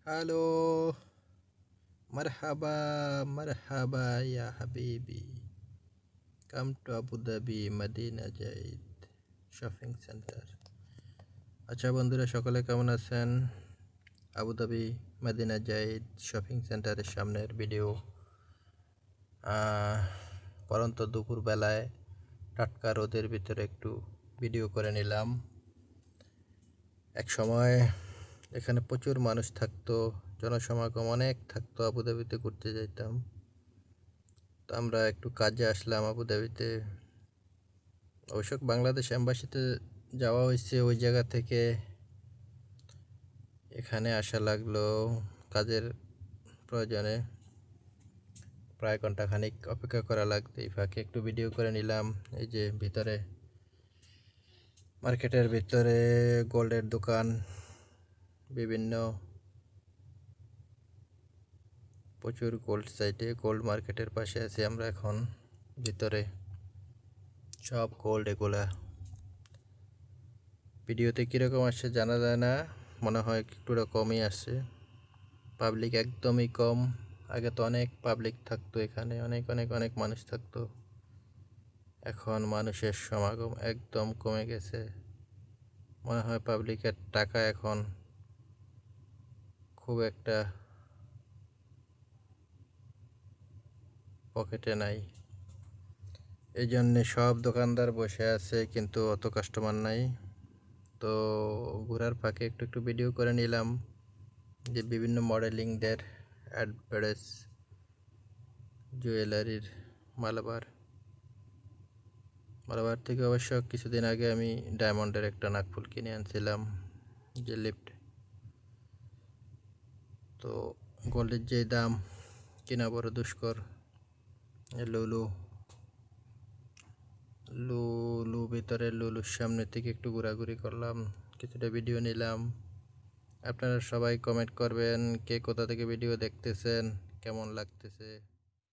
Halo, marhaba, marhaba ya habibi. Come to Abu Dhabi Madina Jaid shopping centre. আচ্ছা বন্ধুরা, সকলে কেমন আছেন? Abu Dhabi Madina Jaid shopping সেন্টারের সামনের ভিডিও। পরন্ত দুপুর বেলায় টাটকা রোদের ভিতরে একটু ভিডিও করে নিলাম। এক সময় এখানে প্রচুর মানুষ থাকতো, জনসমাগম অনেক থাকতো। আবু ধাবিতে ঘুরতে যাইতাম, তো আমরা একটু কাজে আসলাম আবু ধাবিতে। অবশ্য বাংলাদেশ এম্বাসিতে যাওয়া হয়েছে, ওই জায়গা থেকে এখানে আসা লাগলো কাজের প্রয়োজনে। প্রায় ঘন্টাখানিক অপেক্ষা করা লাগতো। এই ফাঁকে একটু ভিডিও করে নিলাম। এই যে ভিতরে, মার্কেটের ভিতরে গোল্ডের দোকান, বিভিন্ন প্রচুর গোল্ড সাইটে, গোল্ড মার্কেটের পাশে আছি আমরা এখন। ভিতরে সব গোল্ড। এগুলা ভিডিওতে কীরকম আসছে জানা যায় না, মনে হয় একটু কমই আসছে। পাবলিক একদমই কম। আগে তো অনেক পাবলিক থাকতো এখানে, অনেক অনেক অনেক মানুষ থাকতো। এখন মানুষের সমাগম একদম কমে গেছে। মনে হয় পাবলিকের টাকা এখন খুব একটা পকেটে নাই। এই জন্যে সব দোকানদার বসে আছে, কিন্তু অত কাস্টমার নাই। তো ঘোরার ফাঁকে একটু একটু ভিডিও করে নিলাম যে বিভিন্ন মডেলিংদের অ্যাডভার্টাইজ, জুয়েলারির। মালাবার থেকে অবশ্য কিছুদিন আগে আমি ডায়মন্ডের একটা নাকফুল কিনে আনছিলাম, যে লিফট। তো গোল্ডের যে দাম, কিনা বড় দুষ্কর। লুলু লুলু ভিতরে লুলুর সামনে থেকে একটু ঘোরাঘুরি করলাম, কিছুটা ভিডিও নিলাম। আপনারা সবাই কমেন্ট করবেন কে কোথা থেকে ভিডিও দেখতেছেন, কেমন লাগতেছে।